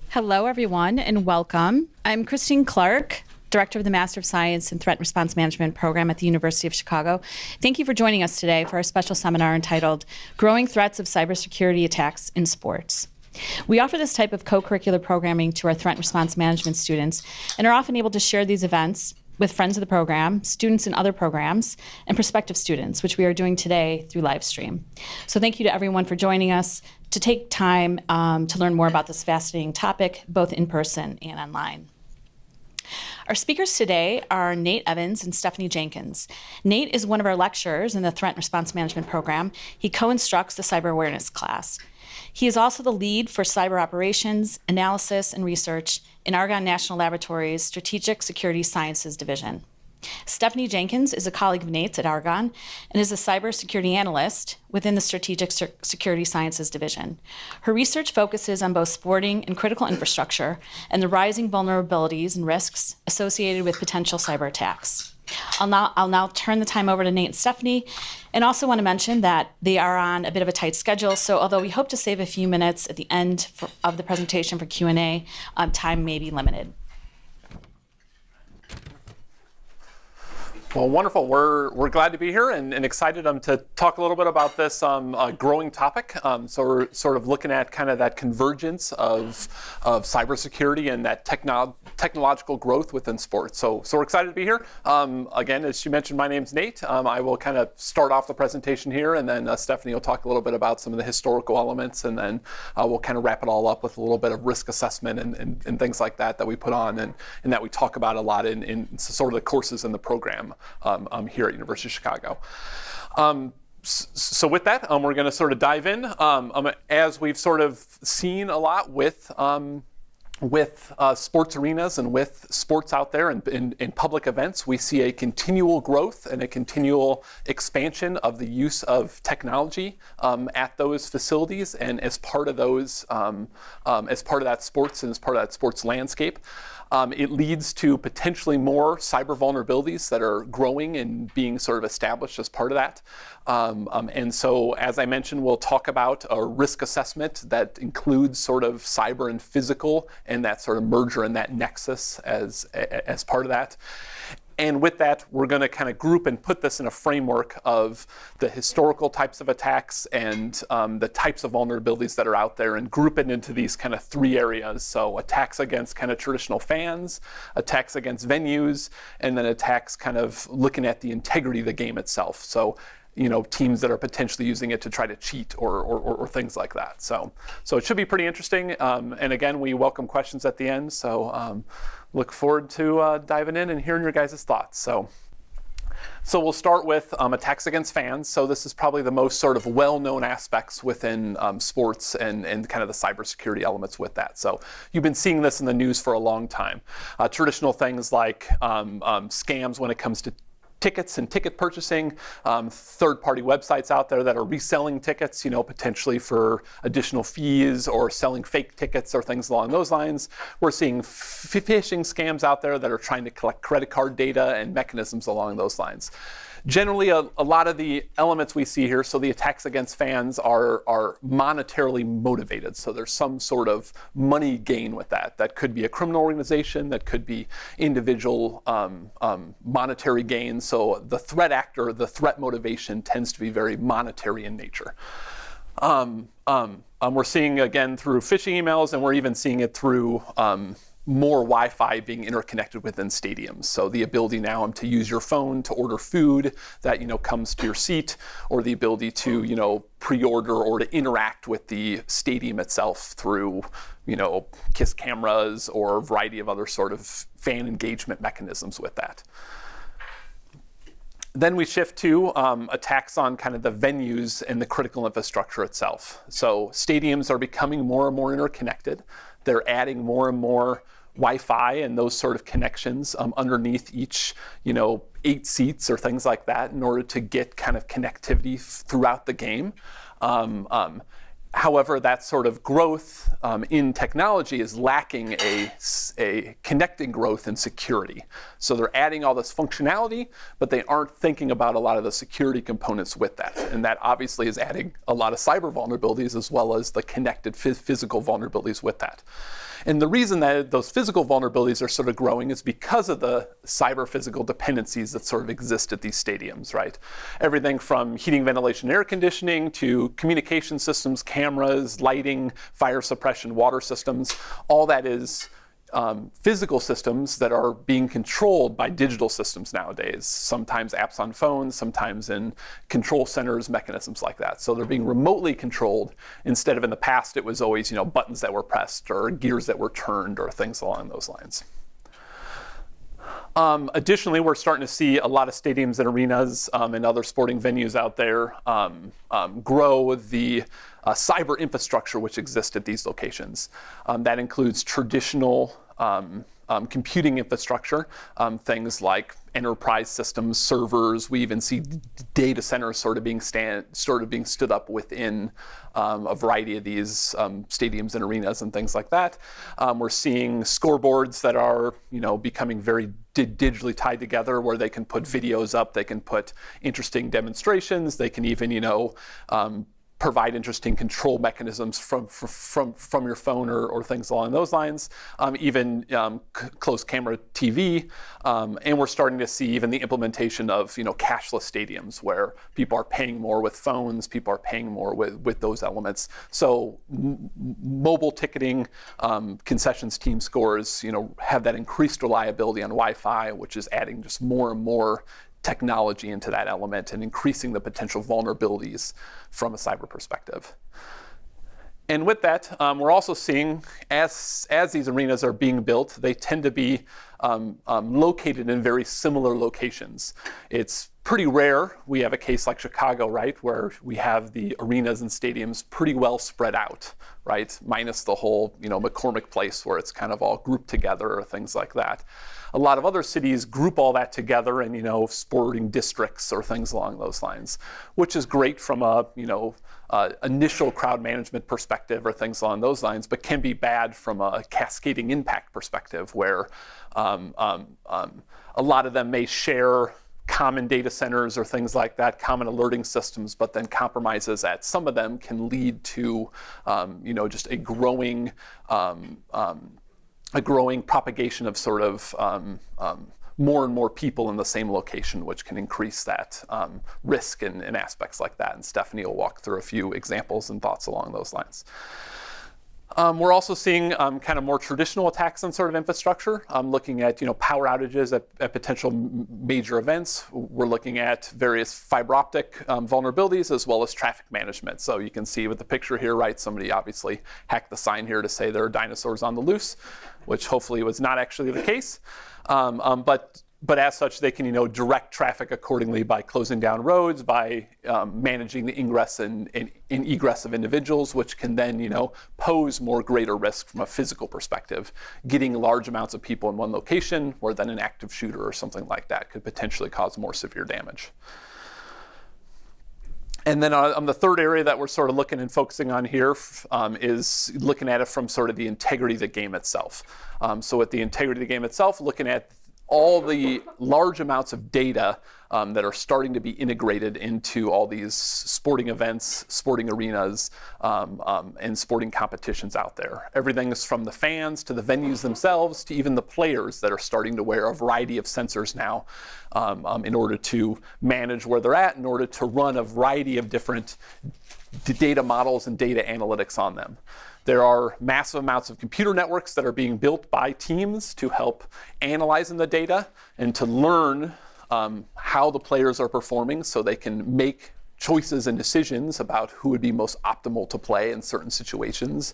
Hello, everyone, and welcome. I'm Christine Clark, Director of the Master of Science in Threat and Response Management program at the University of Chicago. Thank you for joining us today for our special seminar entitled Growing Threats of Cybersecurity Attacks in Sports. We offer this type of co-curricular programming to our threat and response management students and are often able to share these events with friends of the program, students in other programs, and prospective students, which we are doing today through live stream. So thank you to everyone for joining us to take time to learn more about this fascinating topic, both in person and online. Our speakers today are Nate Evans and Stephanie Jenkins. Nate is one of our lecturers in the Threat and Response Management program. He co-instructs the Cyber Awareness class. He is also the lead for cyber operations, analysis, and research in Argonne National Laboratory's Strategic Security Sciences Division. Stephanie Jenkins is a colleague of Nate's at Argonne and is a cybersecurity analyst within the Strategic Security Sciences Division. Her research focuses on both sporting and critical infrastructure and the rising vulnerabilities and risks associated with potential cyber attacks. I'll now turn the time over to Nate and Stephanie, and also want to mention that they are on a bit of a tight schedule, so although we hope to save a few minutes at the end of the presentation for Q&A, time may be limited. Well, wonderful. We're glad to be here and excited to talk a little bit about this growing topic. So we're sort of looking at kind of that convergence of cybersecurity and that technological growth within sports. So we're excited to be here. Again, as she mentioned, my name's Nate. I will kind of start off the presentation here, and then Stephanie will talk a little bit about some of the historical elements, and then we'll kind of wrap it all up with a little bit of risk assessment and things like that we put on and that we talk about a lot in sort of the courses in the program here at University of Chicago. So with that, we're going to sort of dive in. As we've sort of seen a lot with sports arenas and with sports out there and in public events, we see a continual growth and a continual expansion of the use of technology at those facilities and as part of those, as part of that sports and as part of that sports landscape. It leads to potentially more cyber vulnerabilities that are growing and being sort of established as part of that. And so, as I mentioned, we'll talk about a risk assessment that includes sort of cyber and physical and that sort of merger and that nexus as part of that. And with that, we're going to kind of group and put this in a framework of the historical types of attacks and the types of vulnerabilities that are out there and group it into these kind of three areas. So attacks against kind of traditional fans, attacks against venues, and then attacks kind of looking at the integrity of the game itself. So, you know, teams that are potentially using it to try to cheat or things like that. So it should be pretty interesting. And again, we welcome questions at the end. So look forward to diving in and hearing your guys' thoughts. So we'll start with attacks against fans. So this is probably the most sort of well-known aspects within sports and kind of the cybersecurity elements with that. So you've been seeing this in the news for a long time. Traditional things like scams when it comes to tickets and ticket purchasing, third-party websites out there that are reselling tickets, you know, potentially for additional fees or selling fake tickets or things along those lines. We're seeing phishing scams out there that are trying to collect credit card data and mechanisms along those lines. Generally, a lot of the elements we see here, so the attacks against fans are monetarily motivated. So there's some sort of money gain with that. That could be a criminal organization, that could be individual monetary gains. So the threat actor, the threat motivation tends to be very monetary in nature. We're seeing, again, through phishing emails, and we're even seeing it through more Wi-Fi being interconnected within stadiums. So the ability now to use your phone to order food that, you know, comes to your seat, or the ability to, you know, pre-order or to interact with the stadium itself through, you know, kiss cameras or a variety of other sort of fan engagement mechanisms with that. Then we shift to attacks on kind of the venues and the critical infrastructure itself. So stadiums are becoming more and more interconnected. They're adding more and more Wi-Fi and those sort of connections underneath each, you know, 8 seats or things like that in order to get kind of connectivity throughout the game. However, that sort of growth in technology is lacking a connecting growth in security. So they're adding all this functionality, but they aren't thinking about a lot of the security components with that. And that obviously is adding a lot of cyber vulnerabilities as well as the connected physical vulnerabilities with that. And the reason that those physical vulnerabilities are sort of growing is because of the cyber-physical dependencies that sort of exist at these stadiums, right? Everything from heating, ventilation, air conditioning to communication systems, cameras, lighting, fire suppression, water systems, all that is physical systems that are being controlled by digital systems nowadays, sometimes apps on phones, sometimes in control centers, mechanisms like that. So they're being remotely controlled instead of in the past it was always, buttons that were pressed or gears that were turned or things along those lines. Additionally, we're starting to see a lot of stadiums and arenas and other sporting venues out there grow the cyber infrastructure which exists at these locations. That includes traditional computing infrastructure, things like enterprise systems, servers. We even see data centers sort of being stood up within a variety of these stadiums and arenas and things like that. We're seeing scoreboards that are, becoming very digitally tied together, where they can put videos up, they can put interesting demonstrations, they can even, provide interesting control mechanisms from your phone or things along those lines, even closed camera TV, and we're starting to see even the implementation of cashless stadiums where people are paying more with phones, people are paying more with those elements. So mobile ticketing, concessions team scores, have that increased reliability on Wi-Fi, which is adding just more and more technology into that element and increasing the potential vulnerabilities from a cyber perspective. And with that, we're also seeing as these arenas are being built, they tend to be located in very similar locations. It's pretty rare we have a case like Chicago, right, where we have the arenas and stadiums pretty well spread out, right, minus the whole McCormick Place where it's kind of all grouped together or things like that. A lot of other cities group all that together in sporting districts or things along those lines, which is great from a initial crowd management perspective or things along those lines, but can be bad from a cascading impact perspective where a lot of them may share common data centers or things like that, common alerting systems, but then compromises at some of them can lead to just a growing propagation of sort of more and more people in the same location, which can increase that risk and aspects like that. And Stephanie will walk through a few examples and thoughts along those lines. We're also seeing kind of more traditional attacks on sort of infrastructure, looking at power outages at potential major events. We're looking at various fiber optic vulnerabilities as well as traffic management. So you can see with the picture here, right, somebody obviously hacked the sign here to say there are dinosaurs on the loose, which hopefully was not actually the case. But as such, they can direct traffic accordingly by closing down roads, by managing the ingress and egress of individuals, which can then pose more greater risk from a physical perspective. Getting large amounts of people in one location, where then an active shooter or something like that could potentially cause more severe damage. And then on the third area that we're sort of looking and focusing on here is looking at it from sort of the integrity of the game itself. So with the integrity of the game itself, looking at all the large amounts of data that are starting to be integrated into all these sporting events, sporting arenas, and sporting competitions out there. Everything is from the fans to the venues themselves to even the players that are starting to wear a variety of sensors now in order to manage where they're at, in order to run a variety of different data models and data analytics on them. There are massive amounts of computer networks that are being built by teams to help analyzing the data and to learn how the players are performing so they can make choices and decisions about who would be most optimal to play in certain situations.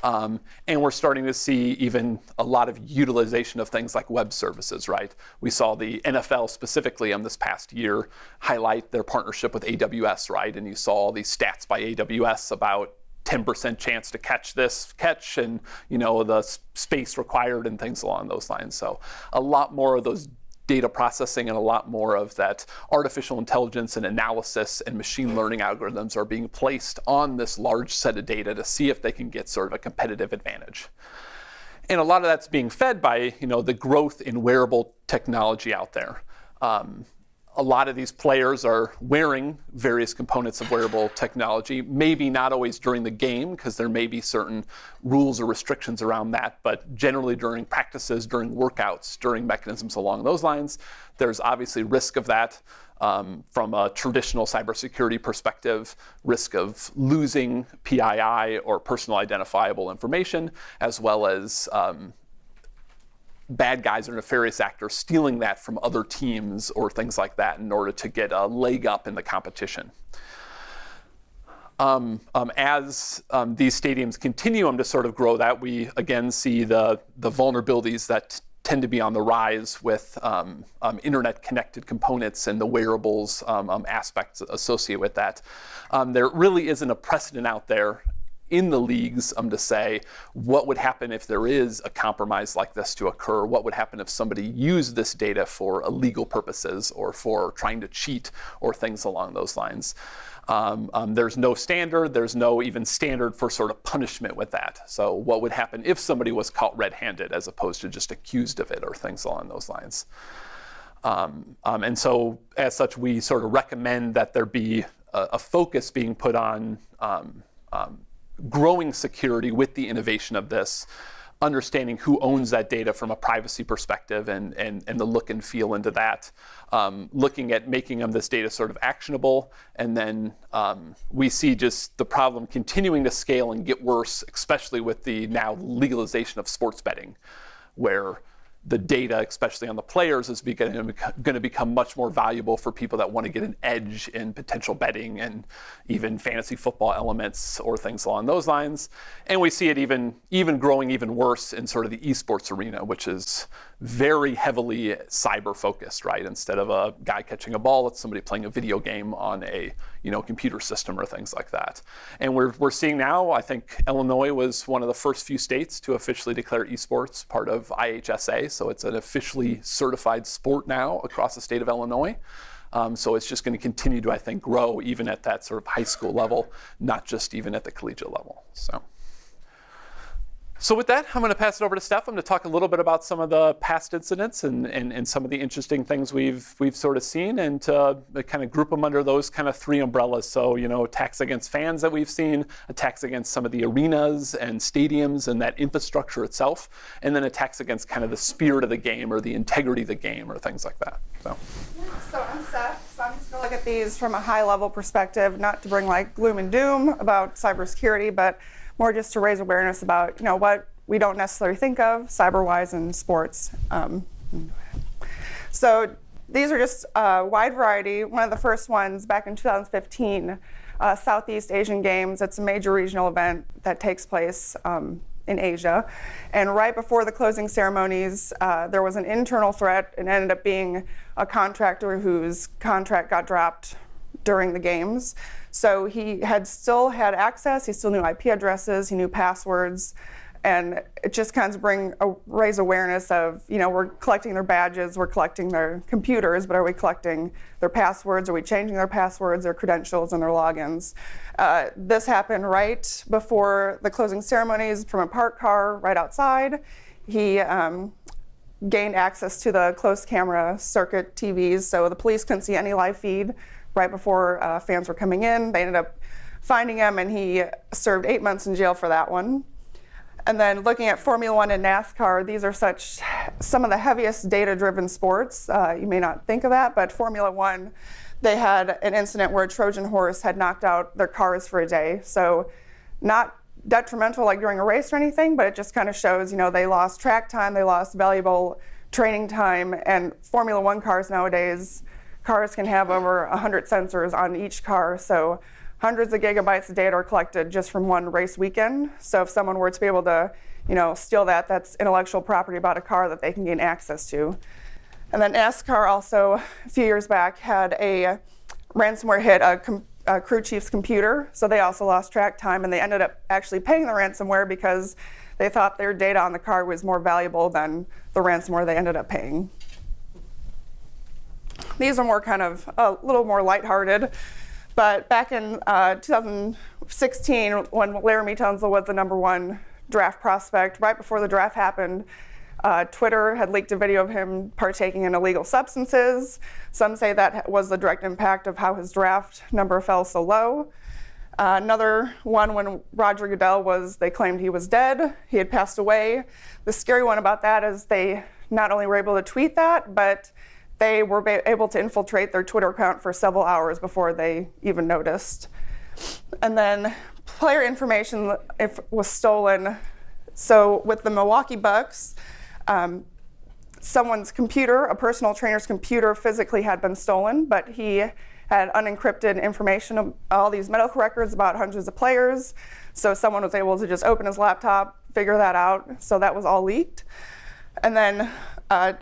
And we're starting to see even a lot of utilization of things like web services, right? We saw the NFL specifically this past year highlight their partnership with AWS, right? And you saw all these stats by AWS about 10% chance to catch this catch and the space required and things along those lines. So a lot more of those data processing and a lot more of that artificial intelligence and analysis and machine learning algorithms are being placed on this large set of data to see if they can get sort of a competitive advantage. And a lot of that's being fed by, the growth in wearable technology out there. A lot of these players are wearing various components of wearable technology, maybe not always during the game, because there may be certain rules or restrictions around that, but generally during practices, during workouts, during mechanisms along those lines. There's obviously risk of that from a traditional cybersecurity perspective, risk of losing PII or personal identifiable information, as well as bad guys or nefarious actors stealing that from other teams or things like that in order to get a leg up in the competition. As these stadiums continue to sort of grow that, we again see the vulnerabilities that tend to be on the rise with internet-connected components and the wearables aspects associated with that. There really isn't a precedent out there in the leagues to say what would happen if there is a compromise like this to occur, what would happen if somebody used this data for illegal purposes or for trying to cheat or things along those lines. There's no standard, there's no even standard for sort of punishment with that. So what would happen if somebody was caught red-handed as opposed to just accused of it or things along those lines. And so as such, we sort of recommend that there be a focus being put on growing security with the innovation of this, understanding who owns that data from a privacy perspective and the look and feel into that, looking at making this data sort of actionable, and then we see just the problem continuing to scale and get worse, especially with the now legalization of sports betting, where the data, especially on the players, is going to become much more valuable for people that want to get an edge in potential betting and even fantasy football elements or things along those lines. And we see it even growing even worse in sort of the eSports arena, which is very heavily cyber focused, right? Instead of a guy catching a ball, it's somebody playing a video game on a computer system or things like that. And we're seeing now, I think Illinois was one of the first few states to officially declare eSports part of IHSA. So it's an officially certified sport now across the state of Illinois. So it's just going to continue to, I think, grow even at that sort of high school level, not just even at the collegiate level. So with that, I'm going to pass it over to Steph. I'm going to talk a little bit about some of the past incidents and some of the interesting things we've sort of seen, and to kind of group them under those kind of three umbrellas. So, attacks against fans that we've seen, attacks against some of the arenas and stadiums and that infrastructure itself, and then attacks against kind of the spirit of the game or the integrity of the game or things like that. So I'm Steph. So I'm just going to look at these from a high-level perspective, not to bring like gloom and doom about cybersecurity, but more just to raise awareness about, what we don't necessarily think of cyber-wise in sports. So these are just a wide variety. One of the first ones back in 2015, Southeast Asian Games. It's a major regional event that takes place in Asia. And right before the closing ceremonies, there was an internal threat. It ended up being a whose contract got dropped during the games. So he still had access, he still knew IP addresses, he knew passwords, and it just kind of raise awareness of, we're collecting their badges, we're collecting their computers, but are we collecting their passwords? Are we changing their passwords, their credentials, and their logins? This happened right before the closing ceremonies from a parked car right outside. He gained access to the closed camera circuit TVs, so the police couldn't see any live feed right before fans were coming in. They ended up finding him, and he served 8 months in jail for that one. And then looking at Formula One and NASCAR, these are some of the heaviest data-driven sports. You may not think of that, but Formula One, they had an incident where a Trojan horse had knocked out their cars for a day. So not detrimental like during a race or anything, but it just kind of shows, they lost track time, they lost valuable training time, and Formula One cars nowadays, cars can have over 100 sensors on each car, so hundreds of gigabytes of data are collected just from one race weekend. So if someone were to be able to, steal that, that's intellectual property about a car that they can gain access to. And then NASCAR also, a few years back, had a ransomware hit a crew chief's computer, so they also lost track time, and they ended up actually paying the ransomware because they thought their data on the car was more valuable than the ransomware they ended up paying. These are more kind of a little more lighthearted. But back in 2016, when Laramie Tunsil was the #1 draft prospect, right before the draft happened, Twitter had leaked a video of him partaking in illegal substances. Some say that was the direct impact of how his draft number fell so low. Another one, when Roger Goodell they claimed he was dead. He had passed away. The scary one about that is they not only were able to tweet that, but they were able to infiltrate their Twitter account for several hours before they even noticed. And then player information was stolen. So with the Milwaukee Bucks, someone's computer, a personal trainer's computer, physically had been stolen, but he had unencrypted information of all these medical records about hundreds of players. So someone was able to just open his laptop, figure that out. So that was all leaked. And then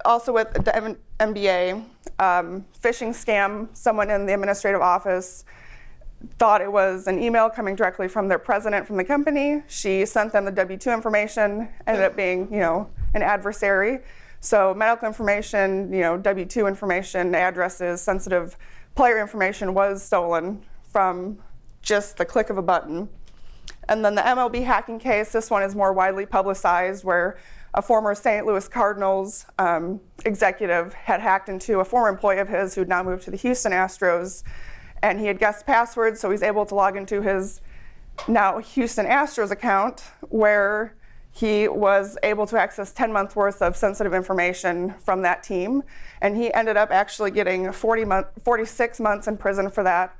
also with the NBA, phishing scam, someone in the administrative office thought it was an email coming directly from their president from the company. She sent them the W-2 information, ended up being, an adversary. So medical information, W-2 information, addresses, sensitive player information was stolen from just the click of a button. And then the MLB hacking case, this one is more widely publicized, where a former St. Louis Cardinals executive had hacked into a former employee of his who'd now moved to the Houston Astros, and he had guessed passwords, so he's able to log into his now Houston Astros account, where he was able to access 10 months worth of sensitive information from that team. And he ended up actually getting 46 months in prison for that.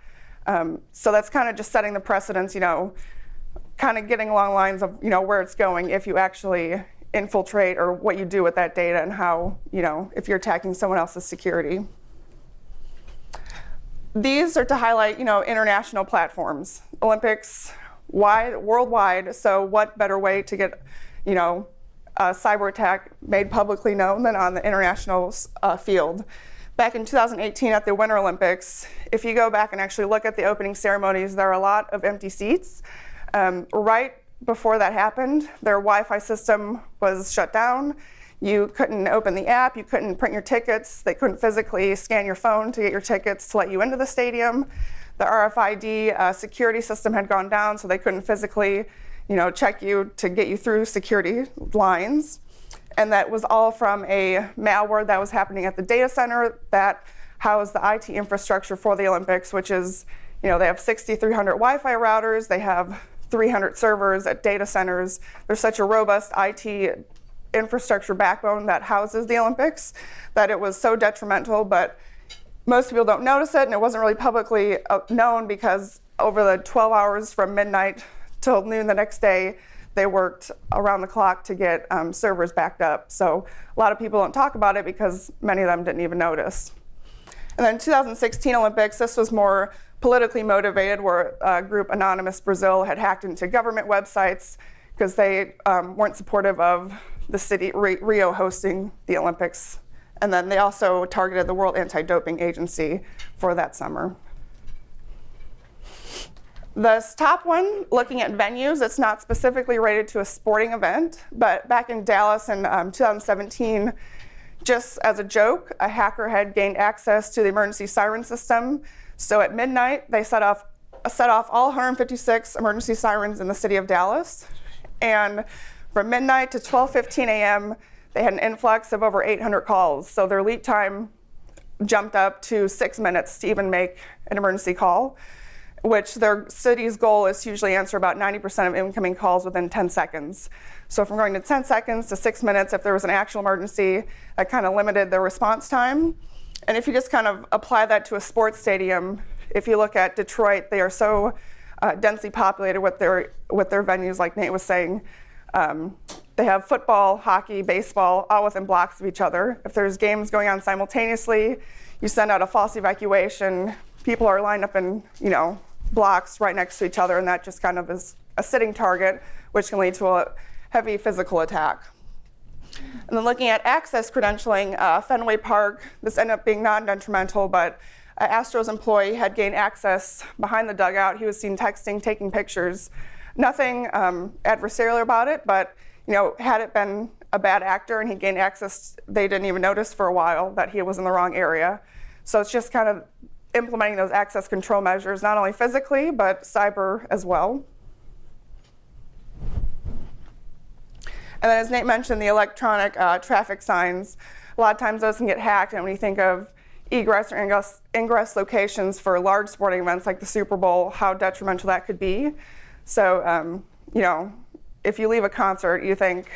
So that's kind of just setting the precedence, kind of getting along lines of, where it's going if you actually infiltrate, or what you do with that data, and how, if you're attacking someone else's security. These are to highlight, international platforms, Olympics, worldwide. So what better way to get, a cyber attack made publicly known than on the international field? Back in 2018 at the Winter Olympics, if you go back and actually look at the opening ceremonies, there are a lot of empty seats. Right before that happened, their Wi-Fi system was shut down. You couldn't open the app, you couldn't print your tickets, they couldn't physically scan your phone to get your tickets to let you into the stadium. The RFID security system had gone down, so they couldn't physically, check you to get you through security lines. And that was all from a malware that was happening at the data center that housed the IT infrastructure for the Olympics, which is, they have 6,300 Wi-Fi routers, they have 300 servers at data centers. There's such a robust IT infrastructure backbone that houses the Olympics that it was so detrimental, but most people don't notice it, and it wasn't really publicly known because over the 12 hours from midnight till noon the next day, they worked around the clock to get servers backed up. So a lot of people don't talk about it because many of them didn't even notice. And then 2016 Olympics, this was more politically motivated, where a group, Anonymous Brazil, had hacked into government websites because they weren't supportive of the city, Rio, hosting the Olympics. And then they also targeted the World Anti-Doping Agency for that summer. This top one, looking at venues, it's not specifically related to a sporting event, but back in Dallas in 2017, just as a joke, a hacker had gained access to the emergency siren system. So at midnight, they set off all 156 emergency sirens in the city of Dallas. And from midnight to 12:15 a.m., they had an influx of over 800 calls. So their lead time jumped up to 6 minutes to even make an emergency call, which their city's goal is to usually answer about 90% of incoming calls within 10 seconds. So from going to 10 seconds to 6 minutes, if there was an actual emergency, that kind of limited their response time. And if you just kind of apply that to a sports stadium, if you look at Detroit, they are so densely populated with their venues, like Nate was saying. They have football, hockey, baseball, all within blocks of each other. If there's games going on simultaneously, you send out a false evacuation. People are lined up in, blocks right next to each other, and that just kind of is a sitting target, which can lead to a heavy physical attack. And then looking at access credentialing, Fenway Park, this ended up being non-detrimental, but an Astros employee had gained access behind the dugout. He was seen texting, taking pictures. Nothing adversarial about it, but had it been a bad actor and he gained access, they didn't even notice for a while that he was in the wrong area. So it's just kind of implementing those access control measures, not only physically, but cyber as well. And then as Nate mentioned, the electronic traffic signs, a lot of times those can get hacked. And when you think of egress or ingress locations for large sporting events like the Super Bowl, how detrimental that could be. So, you know, if you leave a concert, you think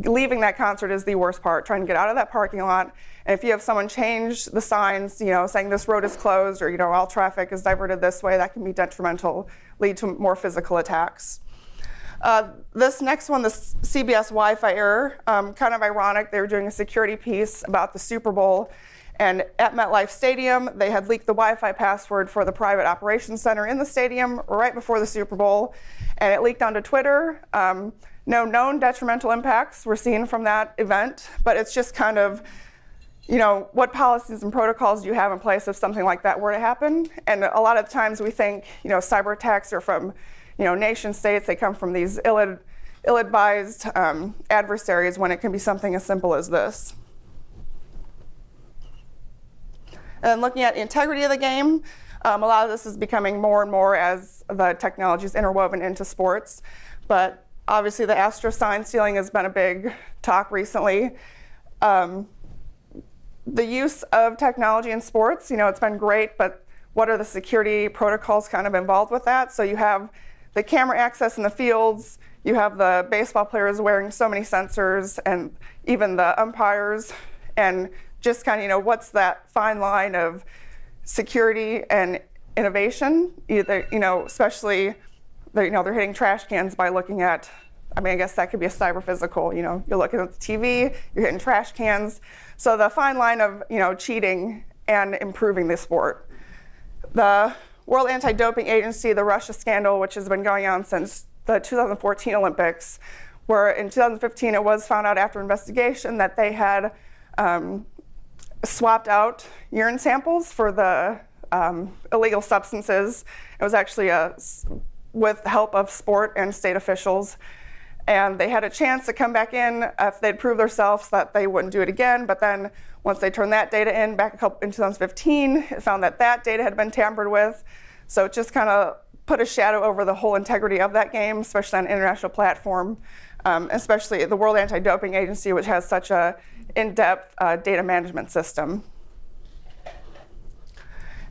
leaving that concert is the worst part, trying to get out of that parking lot. And if you have someone change the signs, you know, saying this road is closed or, you know, all traffic is diverted this way, that can be detrimental, lead to more physical attacks. This next one, the CBS Wi-Fi error, kind of ironic. They were doing a security piece about the Super Bowl, and at MetLife Stadium, they had leaked the Wi-Fi password for the private operations center in the stadium right before the Super Bowl, and it leaked onto Twitter. No known detrimental impacts were seen from that event, but it's just kind of, you know, what policies and protocols do you have in place if something like that were to happen? And a lot of times we think, you know, cyber attacks are from, you know, nation states. They come from these ill-advised adversaries when it can be something as simple as this. And then looking at the integrity of the game, a lot of this is becoming more and more as the technology is interwoven into sports. But obviously the Astro sign stealing has been a big talk recently. The use of technology in sports, you know, it's been great, but what are the security protocols kind of involved with that? So you have the camera access in the fields, you have the baseball players wearing so many sensors, and even the umpires, and just kind of, you know, what's that fine line of security and innovation? Either, you know, especially, you know, they're hitting trash cans by looking at, I mean, I guess that could be a cyber physical, you know, you're looking at the TV, you're hitting trash cans. So the fine line of, you know, cheating and improving the sport. The World Anti-Doping Agency, the Russia scandal, which has been going on since the 2014 Olympics, where in 2015 it was found out after investigation that they had swapped out urine samples for the illegal substances. It was actually with the help of sport and state officials. And they had a chance to come back in if they'd prove themselves that they wouldn't do it again. But then once they turned that data in back in 2015, it found that that data had been tampered with. So it just kind of put a shadow over the whole integrity of that game, especially on an international platform, especially the World Anti-Doping Agency, which has such a in-depth data management system.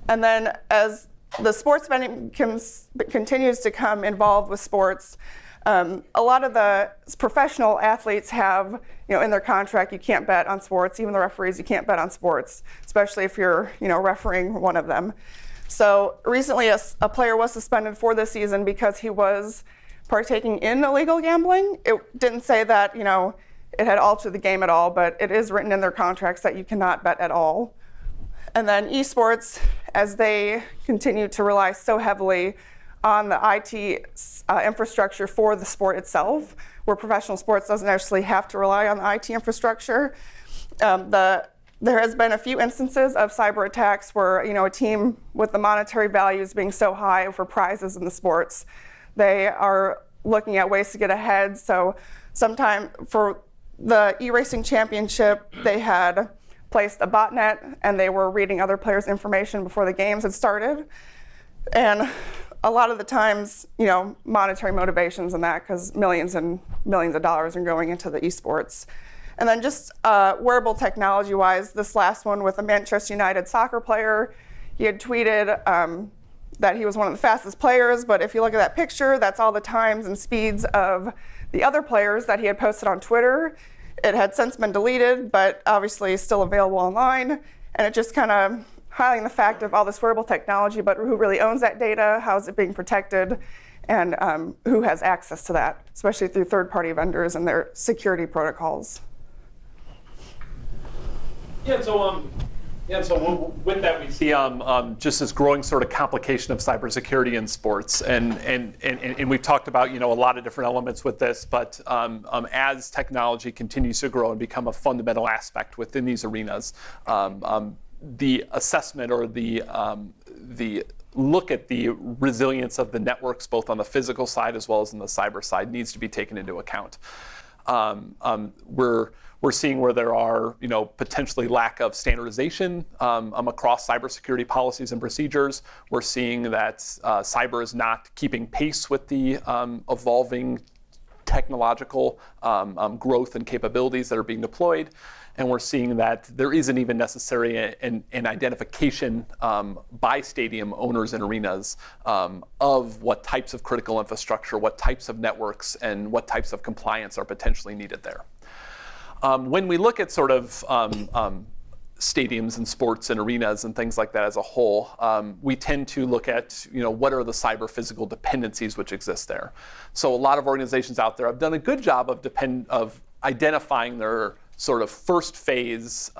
And then as the sports betting continues to come involved with sports, a lot of the professional athletes have, you know, in their contract, you can't bet on sports. Even the referees, you can't bet on sports, especially if you're, you know, refereeing one of them. So recently, a player was suspended for this season because he was partaking in illegal gambling. It didn't say that, you know, it had altered the game at all, but it is written in their contracts that you cannot bet at all. And then eSports, as they continue to rely so heavily on the IT infrastructure for the sport itself, where professional sports doesn't actually have to rely on the IT infrastructure. There has been a few instances of cyber attacks where, you know, a team with the monetary values being so high for prizes in the sports, they are looking at ways to get ahead. So sometime for the e-racing championship, they had placed a botnet and they were reading other players' information before the games had started. And a lot of the times, you know, monetary motivations in that, because millions and millions of dollars are going into the esports. And then just wearable technology-wise, this last one with a Manchester United soccer player, he had tweeted that he was one of the fastest players, but if you look at that picture, that's all the times and speeds of the other players that he had posted on Twitter. It had since been deleted, but obviously still available online. And it just kind of highlighting the fact of all this wearable technology, but who really owns that data, how is it being protected, and who has access to that, especially through third-party vendors and their security protocols. So with that, we see just this growing sort of complication of cybersecurity in sports, and we've talked about, you know, a lot of different elements with this, but as technology continues to grow and become a fundamental aspect within these arenas, the assessment or the look at the resilience of the networks, both on the physical side as well as on the cyber side, needs to be taken into account. We're seeing where there are, potentially lack of standardization across cybersecurity policies and procedures. We're seeing that cyber is not keeping pace with the evolving technological growth and capabilities that are being deployed. And we're seeing that there isn't even necessarily an identification by stadium owners and arenas of what types of critical infrastructure, what types of networks, and what types of compliance are potentially needed there. When we look at sort of stadiums and sports and arenas and things like that as a whole, we tend to look at, what are the cyber physical dependencies which exist there. So a lot of organizations out there have done a good job of identifying their sort of first phase,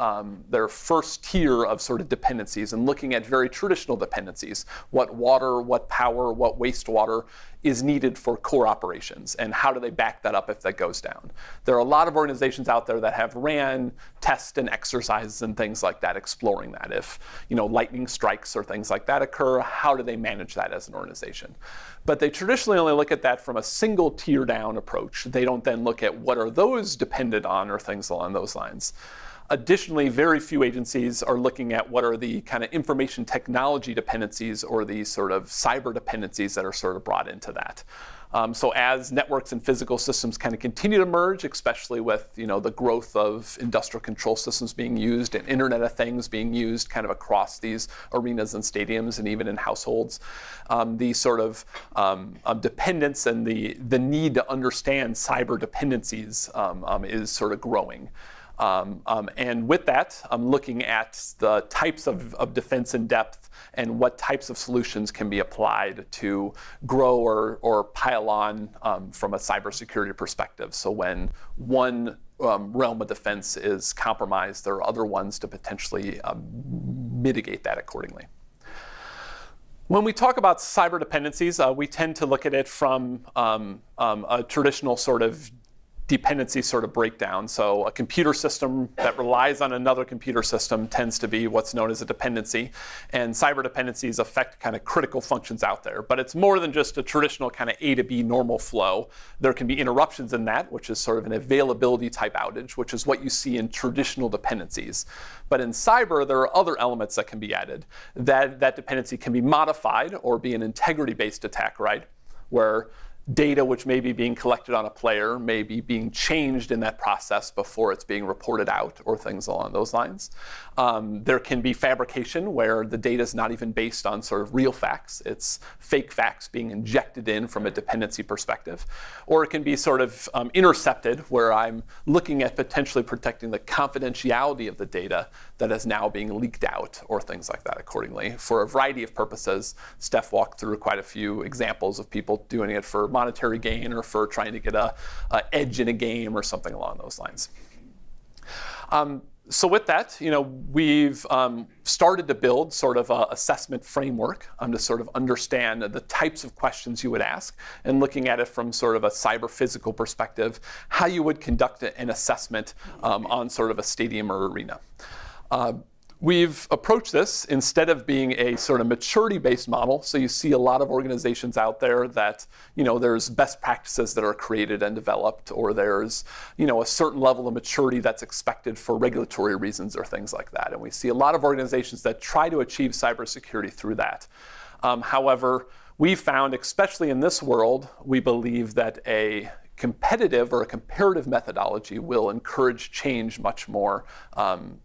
their first tier of sort of dependencies, and looking at very traditional dependencies, what water, what power, what wastewater is needed for core operations, and how do they back that up if that goes down. There are a lot of organizations out there that have ran tests and exercises and things like that, exploring that. If lightning strikes or things like that occur, how do they manage that as an organization? But they traditionally only look at that from a single tier down approach. They don't then look at what are those dependent on or things along those lines. Additionally, very few agencies are looking at what are the kind of information technology dependencies or the sort of cyber dependencies that are sort of brought into that. So as networks and physical systems kind of continue to merge, especially with the growth of industrial control systems being used and Internet of Things being used kind of across these arenas and stadiums and even in households, the sort of dependence and the need to understand cyber dependencies is sort of growing. And with that, I'm looking at the types of defense in depth and what types of solutions can be applied to grow or pile on from a cybersecurity perspective. So when one realm of defense is compromised, there are other ones to potentially mitigate that accordingly. When we talk about cyber dependencies, we tend to look at it from a traditional sort of dependency sort of breakdown. So a computer system that relies on another computer system tends to be what's known as a dependency. And cyber dependencies affect kind of critical functions out there. But it's more than just a traditional kind of A to B normal flow. There can be interruptions in that, which is sort of an availability type outage, which is what you see in traditional dependencies. But in cyber, there are other elements that can be added. That dependency can be modified or be an integrity-based attack, right? Where data which may be being collected on a player may be being changed in that process before it's being reported out or things along those lines. There can be fabrication where the data is not even based on sort of real facts. It's fake facts being injected in from a dependency perspective. Or it can be sort of intercepted where I'm looking at potentially protecting the confidentiality of the data that is now being leaked out or things like that accordingly. For a variety of purposes, Steph walked through quite a few examples of people doing it for monetary gain or for trying to get a edge in a game or something along those lines. So with that, we've started to build sort of an assessment framework to sort of understand the types of questions you would ask, and looking at it from sort of a cyber physical perspective, how you would conduct an assessment on sort of a stadium or arena. We've approached this instead of being a sort of maturity-based model. So you see a lot of organizations out there that, there's best practices that are created and developed, or there's, a certain level of maturity that's expected for regulatory reasons or things like that. And we see a lot of organizations that try to achieve cybersecurity through that. However, we found, especially in this world, we believe that a competitive or a comparative methodology will encourage change much more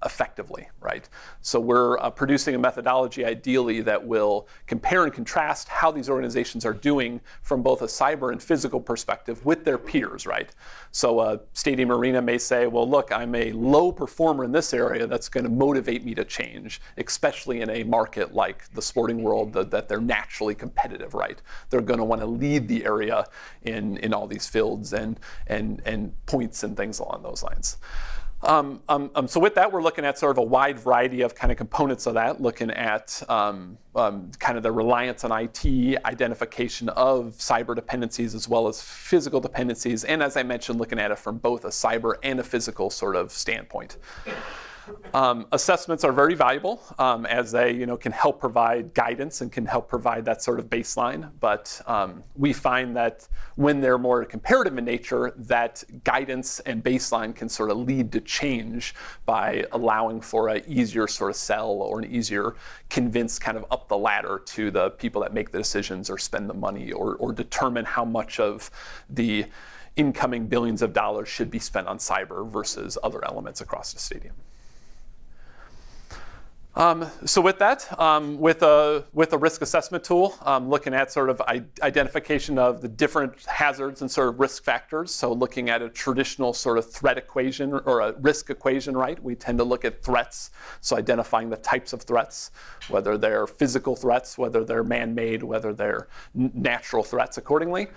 effectively, right? So we're producing a methodology ideally that will compare and contrast how these organizations are doing from both a cyber and physical perspective with their peers, right? So a stadium arena may say, well, look, I'm a low performer in this area that's going to motivate me to change, especially in a market like the sporting world that they're naturally competitive, right? They're going to want to lead the area in all these fields and points and things along those lines. So with that, we're looking at sort of a wide variety of kind of components of that, looking at kind of the reliance on IT, identification of cyber dependencies as well as physical dependencies, and as I mentioned, looking at it from both a cyber and a physical sort of standpoint. Assessments are very valuable as they can help provide guidance and can help provide that sort of baseline. But we find that when they're more comparative in nature, that guidance and baseline can sort of lead to change by allowing for an easier sort of sell or an easier convince kind of up the ladder to the people that make the decisions or spend the money or determine how much of the incoming billions of dollars should be spent on cyber versus other elements across the stadium. So with that, with a risk assessment tool, looking at sort of identification of the different hazards and sort of risk factors. So looking at a traditional sort of threat equation or a risk equation, right? We tend to look at threats, so identifying the types of threats, whether they're physical threats, whether they're man-made, whether they're natural threats accordingly.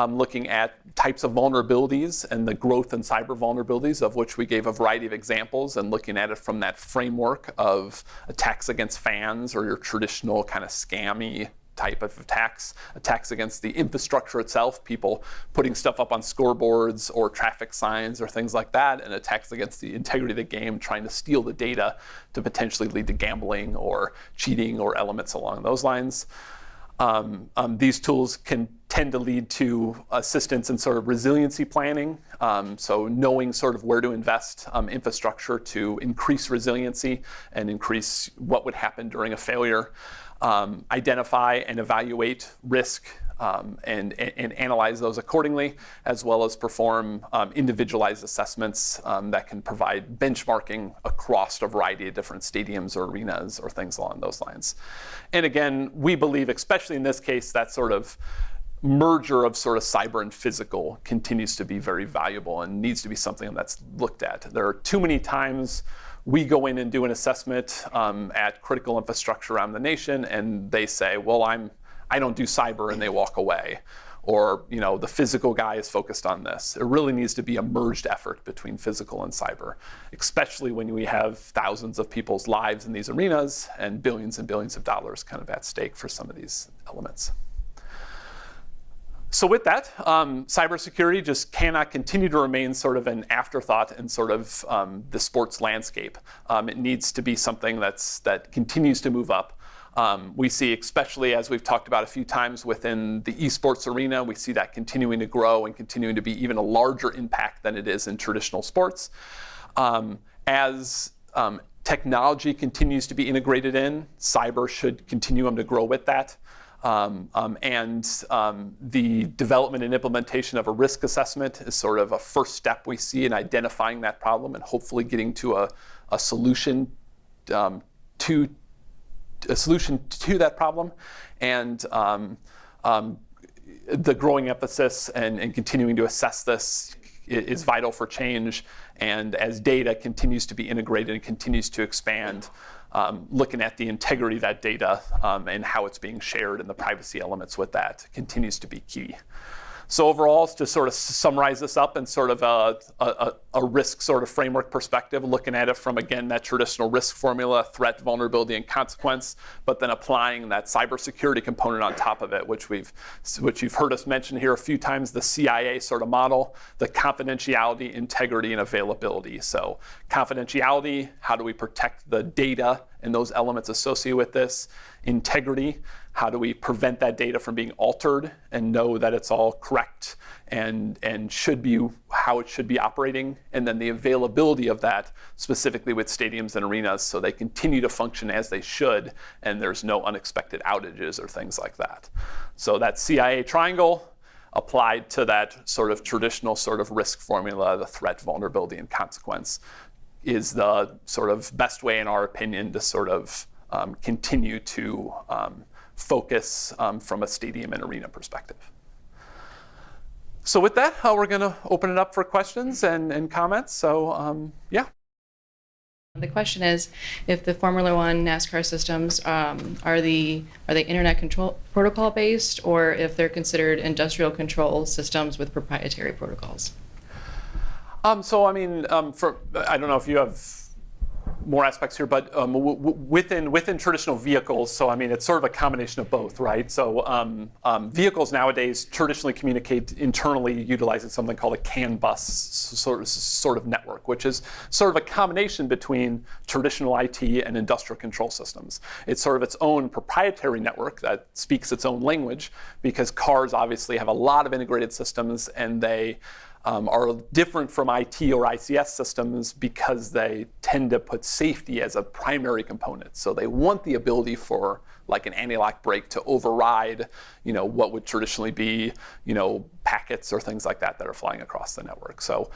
Looking at types of vulnerabilities and the growth in cyber vulnerabilities, of which we gave a variety of examples, and looking at it from that framework of attacks against fans or your traditional kind of scammy type of attacks against the infrastructure itself, people putting stuff up on scoreboards or traffic signs or things like that, and attacks against the integrity of the game, trying to steal the data to potentially lead to gambling or cheating or elements along those lines. These tools can tend to lead to assistance in sort of resiliency planning. So knowing sort of where to invest infrastructure to increase resiliency and increase what would happen during a failure. Identify and evaluate risk and analyze those accordingly, as well as perform individualized assessments that can provide benchmarking across a variety of different stadiums or arenas or things along those lines. And again, we believe, especially in this case, that sort of merger of sort of cyber and physical continues to be very valuable and needs to be something that's looked at. There are too many times we go in and do an assessment at critical infrastructure around the nation, and they say, well, I don't do cyber, and they walk away. Or the physical guy is focused on this. It really needs to be a merged effort between physical and cyber, especially when we have thousands of people's lives in these arenas and billions of dollars kind of at stake for some of these elements. So with that, cybersecurity just cannot continue to remain sort of an afterthought in sort of the sports landscape. It needs to be something that continues to move up. We see, especially as we've talked about a few times within the eSports arena, we see that continuing to grow and continuing to be even a larger impact than it is in traditional sports. As technology continues to be integrated in, cyber should continue to grow with that. The development and implementation of a risk assessment is sort of a first step we see in identifying that problem and hopefully getting to a solution to that problem. And the growing emphasis and continuing to assess this is vital for change. And as data continues to be integrated and continues to expand, looking at the integrity of that data and how it's being shared and the privacy elements with that continues to be key. So overall, to sort of summarize this up in sort of a risk sort of framework perspective, looking at it from, again, that traditional risk formula, threat, vulnerability, and consequence, but then applying that cybersecurity component on top of it, which you've heard us mention here a few times, the CIA sort of model, the confidentiality, integrity, and availability. So confidentiality, how do we protect the data and those elements associated with this? Integrity, how do we prevent that data from being altered and know that it's all correct and should be how it should be operating? And then the availability of that, specifically with stadiums and arenas, so they continue to function as they should and there's no unexpected outages or things like that. So that CIA triangle applied to that sort of traditional sort of risk formula, the threat, vulnerability, and consequence, is the sort of best way, in our opinion, to sort of continue to focus from a stadium and arena perspective. So with that, we're going to open it up for questions and comments. So yeah. The question is, if the Formula One NASCAR systems are they internet control protocol based, or if they're considered industrial control systems with proprietary protocols? So I mean, I don't know if you have more aspects here, but within traditional vehicles, so I mean, it's sort of a combination of both, right? So vehicles nowadays traditionally communicate internally utilizing something called a CAN bus sort of network, which is sort of a combination between traditional IT and industrial control systems. It's sort of its own proprietary network that speaks its own language, because cars obviously have a lot of integrated systems, and they are different from IT or ICS systems because they tend to put safety as a primary component. So they want the ability for like an anti-lock brake to override, what would traditionally be, packets or things like that are flying across the network. So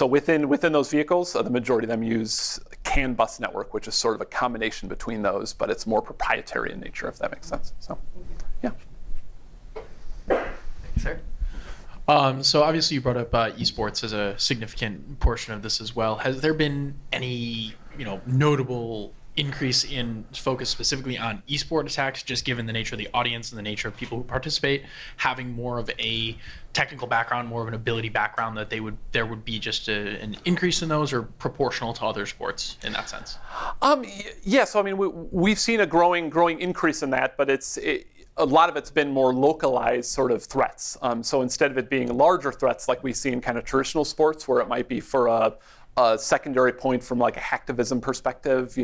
within those vehicles, the majority of them use CAN bus network, which is sort of a combination between those, but it's more proprietary in nature, if that makes sense. So, yeah. Thanks, sir. So obviously you brought up eSports as a significant portion of this as well. Has there been any, notable increase in focus specifically on eSport attacks, just given the nature of the audience and the nature of people who participate, having more of a technical background, more of an ability background, that there would be just an increase in those, or proportional to other sports in that sense? Yeah, so I mean, we've seen a growing increase in that, but a lot of it's been more localized sort of threats. So instead of it being larger threats like we see in kind of traditional sports, where it might be for a secondary point from like a hacktivism perspective,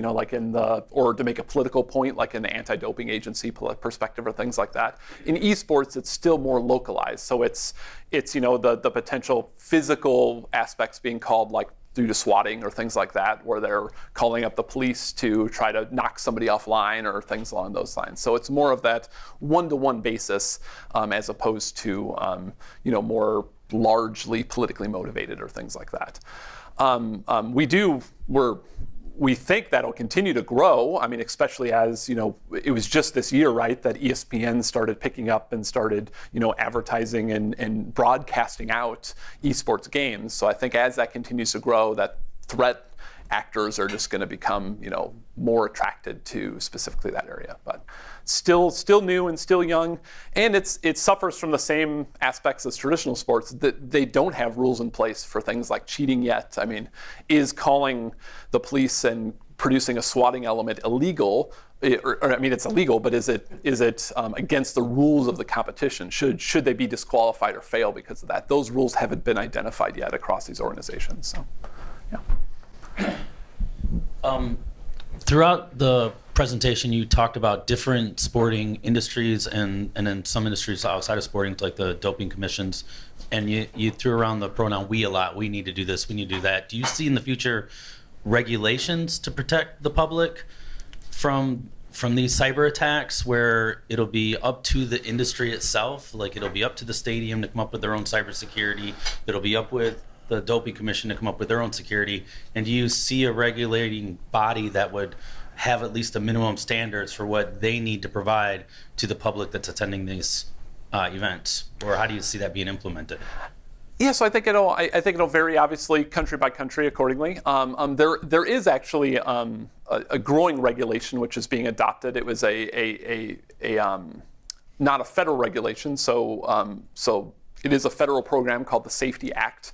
or to make a political point, like in the anti-doping agency perspective or things like that. In esports, it's still more localized. So it's the potential physical aspects being called, like due to swatting or things like that, where they're calling up the police to try to knock somebody offline or things along those lines. So it's more of that one-to-one basis, as opposed to more largely politically motivated or things like that. We think that'll continue to grow. I mean, especially as, it was just this year, right, that ESPN started picking up and started, advertising and broadcasting out esports games. So I think as that continues to grow, that threat actors are just going to become, more attracted to specifically that area. But still new and still young, and it suffers from the same aspects as traditional sports, that they don't have rules in place for things like cheating yet. I mean, is calling the police and producing a swatting element illegal? It's illegal, but is it against the rules of the competition? Should they be disqualified or fail because of that? Those rules haven't been identified yet across these organizations. So, yeah. Throughout the presentation, you talked about different sporting industries and then some industries outside of sporting, like the doping commissions, and you threw around the pronoun we a lot. We need to do this, we need to do that. Do you see in the future regulations to protect the public from these cyber attacks, where it'll be up to the industry itself, like it'll be up to the stadium to come up with their own cybersecurity, it'll be up with the doping commission to come up with their own security? And do you see a regulating body that would have at least a minimum standards for what they need to provide to the public that's attending these events? Or how do you see that being implemented? Yeah, so I think it'll vary, obviously, country by country accordingly. There is actually a growing regulation which is being adopted. It was not a federal regulation, so it is a federal program called the Safety Act,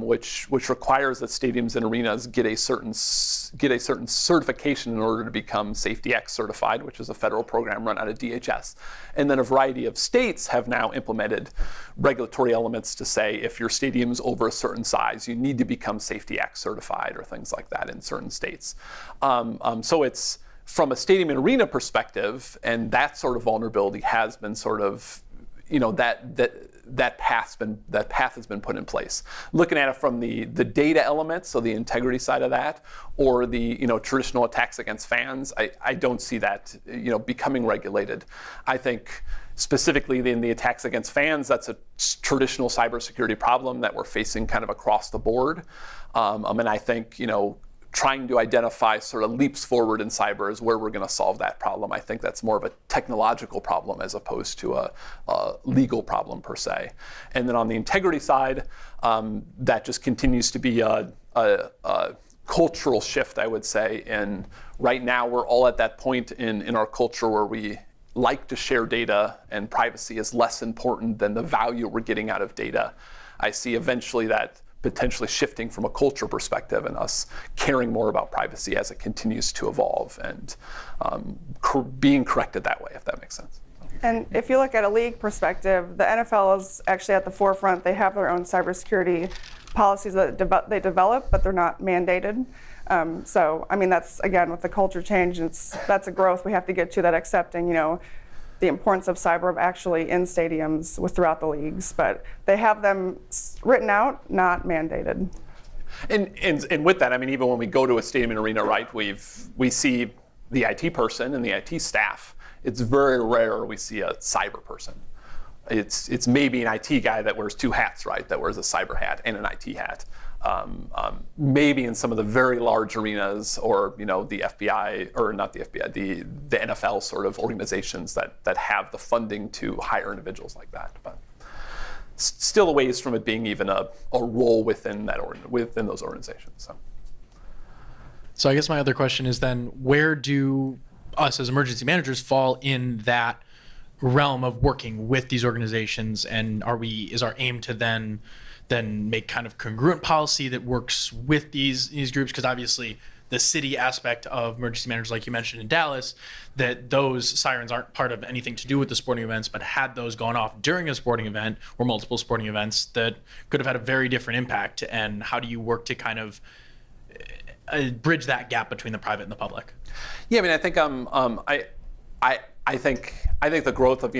which requires that stadiums and arenas get a certain certification in order to become Safety Act certified, which is a federal program run out of DHS. And then a variety of states have now implemented regulatory elements to say if your stadium's over a certain size, you need to become Safety Act certified or things like that in certain states. So it's from a stadium and arena perspective, and that sort of vulnerability has been sort of, that path has been put in place. Looking at it from the data elements, so the integrity side of that, or the traditional attacks against fans, I don't see that becoming regulated. I think specifically in the attacks against fans, that's a traditional cybersecurity problem that we're facing kind of across the board. And I think trying to identify sort of leaps forward in cyber is where we're going to solve that problem. I think that's more of a technological problem as opposed to a legal problem per se. And then on the integrity side, that just continues to be a cultural shift, I would say. And right now, we're all at that point in our culture where we like to share data, and privacy is less important than the value we're getting out of data. I see eventually that potentially shifting from a culture perspective and us caring more about privacy as it continues to evolve and being corrected that way, if that makes sense. And if you look at a league perspective, the NFL is actually at the forefront. They have their own cybersecurity policies that they develop, but they're not mandated. So, I mean, that's, again, with the culture change, that's a growth we have to get to, that accepting, the importance of cyber actually in stadiums throughout the leagues. But they have them written out, not mandated. And with that, I mean, even when we go to a stadium and arena, right, we see the IT person and the IT staff. It's very rare we see a cyber person. It's maybe an IT guy that wears two hats, right? That wears a cyber hat and an IT hat. Maybe in some of the very large arenas, or the FBI, or not the FBI, the NFL sort of organizations that have the funding to hire individuals like that. But still a ways from it being even a role within those organizations. So I guess my other question is then, where do us as emergency managers fall in that realm of working with these organizations, and is our aim to then make kind of congruent policy that works with these groups? Because obviously the city aspect of emergency managers, like you mentioned in Dallas, that those sirens aren't part of anything to do with the sporting events, but had those gone off during a sporting event or multiple sporting events, that could have had a very different impact. And how do you work to kind of bridge that gap between the private and the public? Yeah, I mean, I think I think the growth of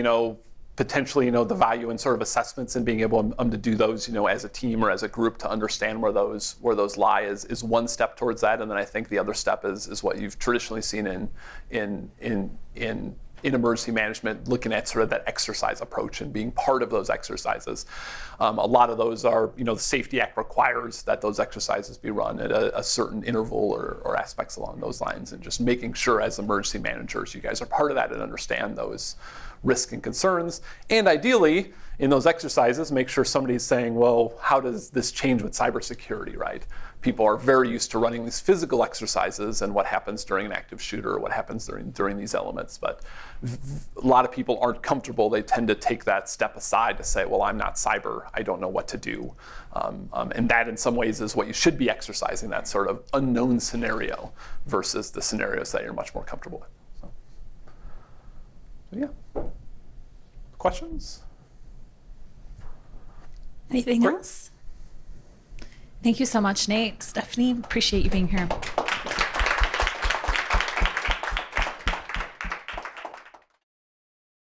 potentially the value in sort of assessments and being able to do those as a team or as a group to understand where those lie is one step towards that. And then I think the other step is what you've traditionally seen in emergency management, looking at sort of that exercise approach and being part of those exercises. A lot of those are, the Safety Act requires that those exercises be run at a certain interval or aspects along those lines, and just making sure as emergency managers, you guys are part of that and understand those risks and concerns. And ideally, in those exercises, make sure somebody's saying, well, how does this change with cybersecurity, right? People are very used to running these physical exercises and what happens during an active shooter or what happens during these elements. But a lot of people aren't comfortable. They tend to take that step aside to say, well, I'm not cyber. I don't know what to do. And that in some ways is what you should be exercising, that sort of unknown scenario versus the scenarios that you're much more comfortable with. So yeah. Questions? Anything else? Thank you so much, Nate. Stephanie, appreciate you being here.